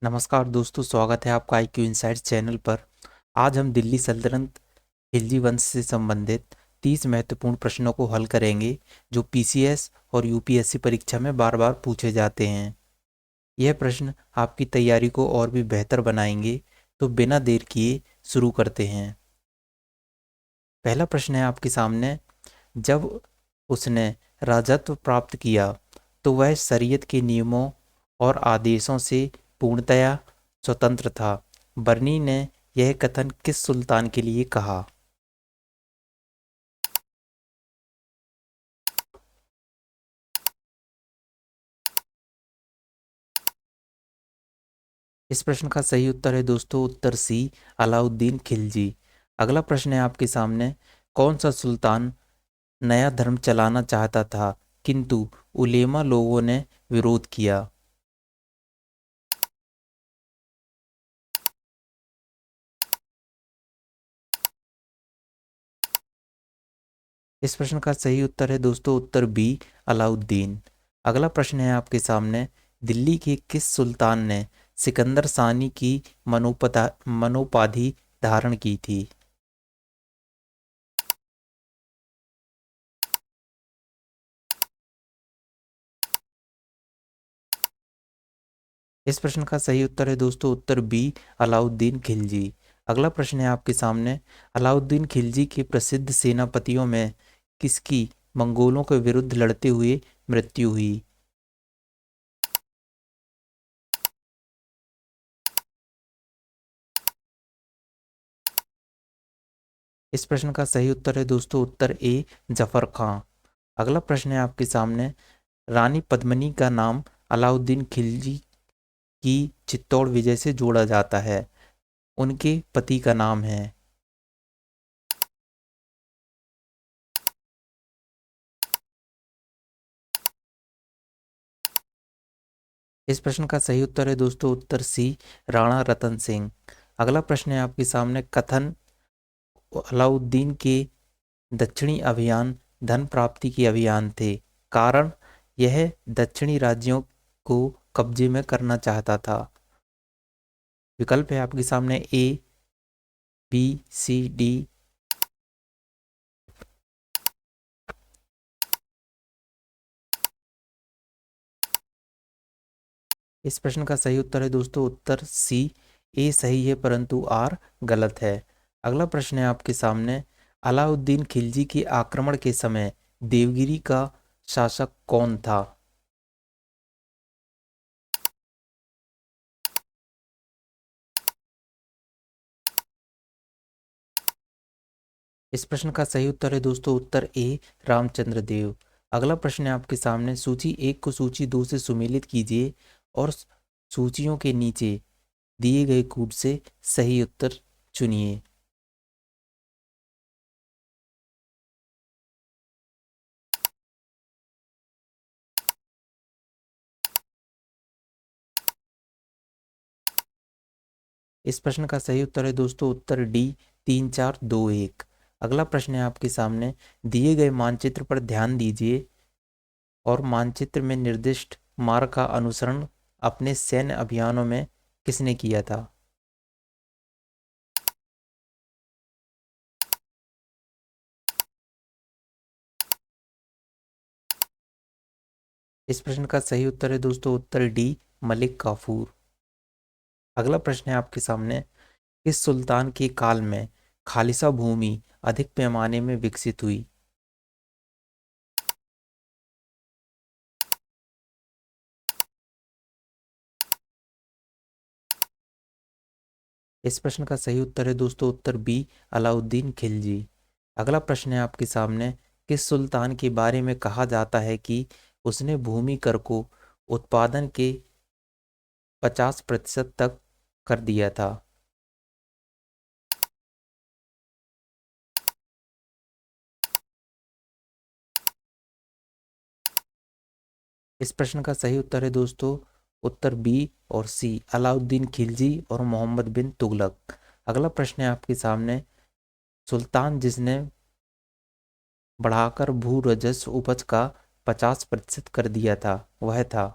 नमस्कार दोस्तों, स्वागत है आपका IQ इनसाइट्स चैनल पर। आज हम दिल्ली सल्तनत खिलजी वंश से संबंधित 30 महत्वपूर्ण प्रश्नों को हल करेंगे जो PCS और UPSC परीक्षा में बार बार पूछे जाते हैं। यह प्रश्न आपकी तैयारी को और भी बेहतर बनाएंगे। तो बिना देर किए शुरू करते हैं। पहला प्रश्न है आपके सामने। जब उसने राजत्व प्राप्त किया तो वह शरीयत के नियमों और आदेशों से पूर्णतया स्वतंत्र था। बर्नी ने यह कथन किस सुल्तान के लिए कहा? इस प्रश्न का सही उत्तर है दोस्तों उत्तर सी, अलाउद्दीन खिलजी। अगला प्रश्न है आपके सामने। कौन सा सुल्तान नया धर्म चलाना चाहता था किंतु उलेमा लोगों ने विरोध किया? इस प्रश्न का सही उत्तर है दोस्तों उत्तर बी, अलाउद्दीन। अगला प्रश्न है आपके सामने। दिल्ली के किस सुल्तान ने सिकंदर सानी की मनोपाधि धारण की थी? इस प्रश्न का सही उत्तर है दोस्तों उत्तर बी, अलाउद्दीन खिलजी। अगला प्रश्न है आपके सामने। अलाउद्दीन खिलजी के प्रसिद्ध सेनापतियों में किसकी मंगोलों के विरुद्ध लड़ते हुए मृत्यु हुई? इस प्रश्न का सही उत्तर है दोस्तों उत्तर ए, जफर खां। अगला प्रश्न है आपके सामने। रानी पद्मिनी का नाम अलाउद्दीन खिलजी की चित्तौड़ विजय से जोड़ा जाता है। उनके पति का नाम है? इस प्रश्न का सही उत्तर है दोस्तों उत्तर सी, राणा रतन सिंह। अगला प्रश्न है आपके सामने। कथन अलाउद्दीन के दक्षिणी अभियान धन प्राप्ति के अभियान थे। कारण यह दक्षिणी राज्यों को कब्जे में करना चाहता था। विकल्प है आपके सामने ए, बी, सी, डी। इस प्रश्न का सही उत्तर है दोस्तों उत्तर सी, ए सही है परंतु आर गलत है। अगला प्रश्न है आपके सामने। अलाउद्दीन खिलजी के आक्रमण के समय देवगिरी का शासक कौन था? इस प्रश्न का सही उत्तर है दोस्तों उत्तर ए, रामचंद्र देव। अगला प्रश्न है आपके सामने। सूची एक को सूची दो से सुमेलित कीजिए और सूचियों के नीचे दिए गए कूट से सही उत्तर चुनिए। इस प्रश्न का सही उत्तर है दोस्तों उत्तर डी, 3 4 2 1। अगला प्रश्न है आपके सामने। दिए गए मानचित्र पर ध्यान दीजिए और मानचित्र में निर्दिष्ट मार्ग का अनुसरण अपने सैन्य अभियानों में किसने किया था? इस प्रश्न का सही उत्तर है दोस्तों उत्तर डी, मलिक काफूर। अगला प्रश्न है आपके सामने। किस सुल्तान के काल में खालिसा भूमि अधिक पैमाने में विकसित हुई? इस प्रश्न का सही उत्तर है दोस्तों उत्तर बी, अलाउद्दीन खिलजी। अगला प्रश्न है आपके सामने। किस सुल्तान के बारे में कहा जाता है कि उसने भूमि कर को उत्पादन के 50% तक कर दिया था? इस प्रश्न का सही उत्तर है दोस्तों उत्तर बी और सी, अलाउद्दीन खिलजी और मोहम्मद बिन तुगलक। अगला प्रश्न है आपके सामने। सुल्तान जिसने बढ़ाकर भू राजस्व उपज का 50% कर दिया था वह था?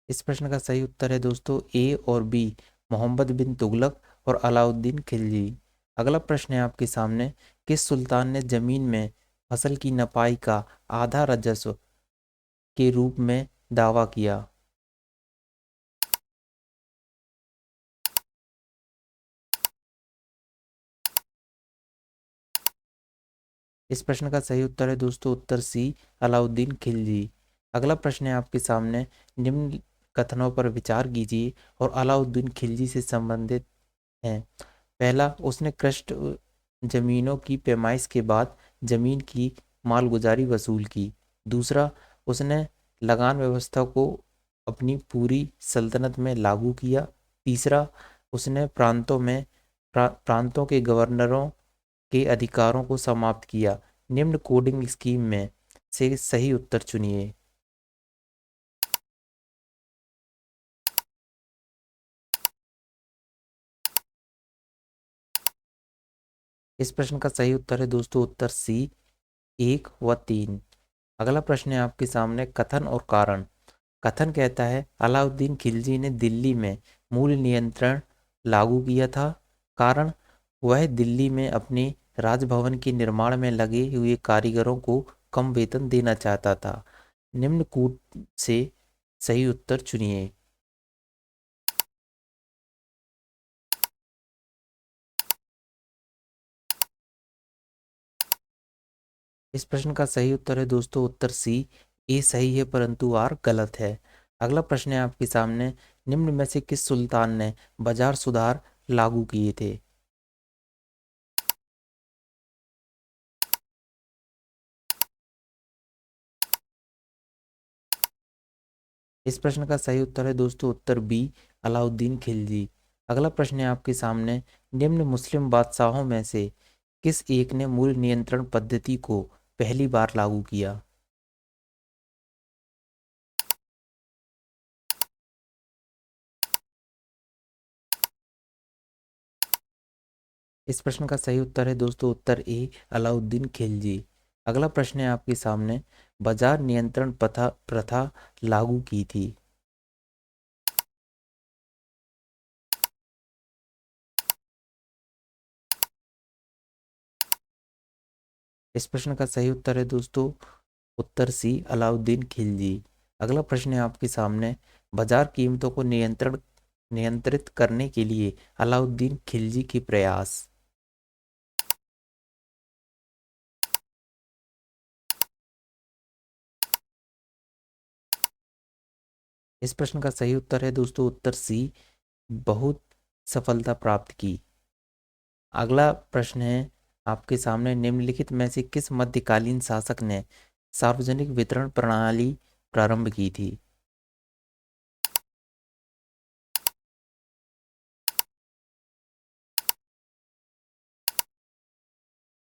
इस प्रश्न का सही उत्तर है दोस्तों ए और बी, मोहम्मद बिन तुगलक और अलाउद्दीन खिलजी। अगला प्रश्न है आपके सामने, किस सुल्तान ने जमीन में फसल की नपाई का आधा राजस्व के रूप में दावा किया? इस प्रश्न का सही उत्तर है दोस्तों उत्तर सी, अलाउद्दीन खिलजी। अगला प्रश्न है आपके सामने, निम्न कथनों पर विचार कीजिए और अलाउद्दीन खिलजी से संबंधित हैं। पहला, उसने कृष्ट जमीनों की पैमाइश के बाद जमीन की मालगुजारी वसूल की। दूसरा, उसने लगान व्यवस्था को अपनी पूरी सल्तनत में लागू किया। तीसरा, उसने प्रांतों के गवर्नरों के अधिकारों को समाप्त किया। निम्न कोडिंग स्कीम में से सही उत्तर चुनिए। इस प्रश्न का सही उत्तर है दोस्तों उत्तर सी, 1 व 3। अगला प्रश्न है आपके सामने, कथन और कारण। कथन कहता है अलाउद्दीन खिलजी ने दिल्ली में मूल्य नियंत्रण लागू किया था। कारण, वह दिल्ली में अपने राजभवन के निर्माण में लगे हुए कारीगरों को कम वेतन देना चाहता था। निम्न कूट से सही उत्तर चुनिए। इस प्रश्न का सही उत्तर है दोस्तों उत्तर सी, ए सही है परंतु आर गलत है। अगला प्रश्न है आपके सामने, निम्न में से किस सुल्तान ने बाजार सुधार लागू किए थे? इस प्रश्न का सही उत्तर है दोस्तों उत्तर बी, अलाउद्दीन खिलजी। अगला प्रश्न है आपके सामने, निम्न मुस्लिम बादशाहों में से किस एक ने मूल्य नियंत्रण पद्धति को पहली बार लागू किया? इस प्रश्न का सही उत्तर है दोस्तों उत्तर ए, अलाउद्दीन खिलजी। अगला प्रश्न है आपके सामने, बाजार नियंत्रण प्रथा प्रथा लागू की थी? इस प्रश्न का सही उत्तर है दोस्तों उत्तर सी, अलाउद्दीन खिलजी। अगला प्रश्न है आपके सामने, बाजार कीमतों को नियंत्रित करने के लिए अलाउद्दीन खिलजी के प्रयास। इस प्रश्न का सही उत्तर है दोस्तों उत्तर सी, बहुत सफलता प्राप्त की। अगला प्रश्न है आपके सामने, निम्नलिखित में से किस मध्यकालीन शासक ने सार्वजनिक वितरण प्रणाली प्रारंभ की थी?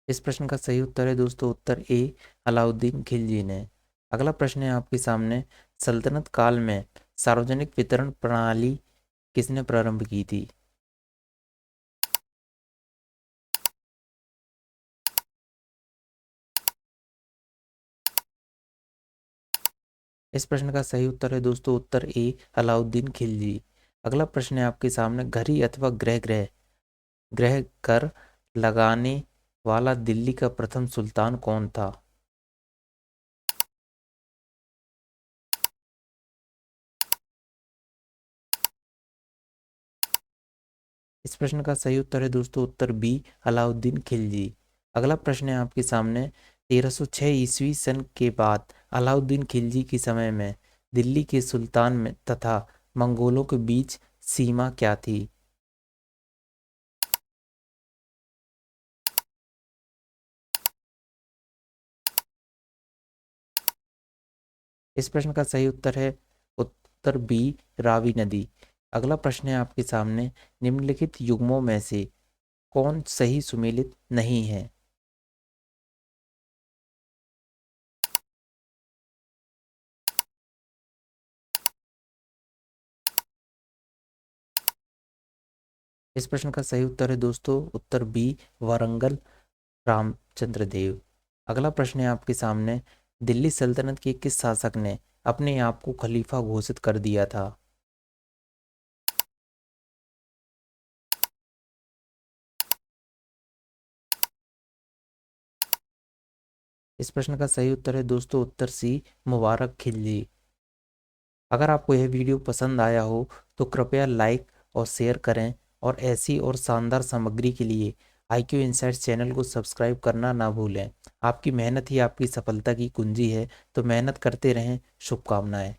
इस प्रश्न का सही उत्तर है दोस्तों उत्तर ए, अलाउद्दीन खिलजी ने। अगला प्रश्न है आपके सामने, सल्तनत काल में सार्वजनिक वितरण प्रणाली किसने प्रारंभ की थी? इस प्रश्न का सही उत्तर है दोस्तों उत्तर ए, अलाउद्दीन खिलजी। अगला प्रश्न है आपके सामने, घड़ी अथवा ग्रह कर लगाने वाला दिल्ली का प्रथम सुल्तान कौन था? इस प्रश्न का सही उत्तर है दोस्तों उत्तर बी, अलाउद्दीन खिलजी। अगला प्रश्न है आपके सामने, 1306 ईस्वी सन के बाद अलाउद्दीन खिलजी के समय में दिल्ली के सुल्तान में तथा मंगोलों के बीच सीमा क्या थी? इस प्रश्न का सही उत्तर है उत्तर बी, रावी नदी। अगला प्रश्न है आपके सामने, निम्नलिखित युग्मों में से कौन सही सुमेलित नहीं है? इस प्रश्न का सही उत्तर है दोस्तों उत्तर बी, वारंगल रामचंद्र देव। अगला प्रश्न है आपके सामने, दिल्ली सल्तनत के किस शासक ने अपने आप को खलीफा घोषित कर दिया था? इस प्रश्न का सही उत्तर है दोस्तों उत्तर सी, मुबारक खिलजी। अगर आपको यह वीडियो पसंद आया हो तो कृपया लाइक और शेयर करें, और ऐसी और शानदार सामग्री के लिए IQ इनसाइट्स चैनल को सब्सक्राइब करना ना भूलें। आपकी मेहनत ही आपकी सफलता की कुंजी है, तो मेहनत करते रहें। शुभकामनाएं।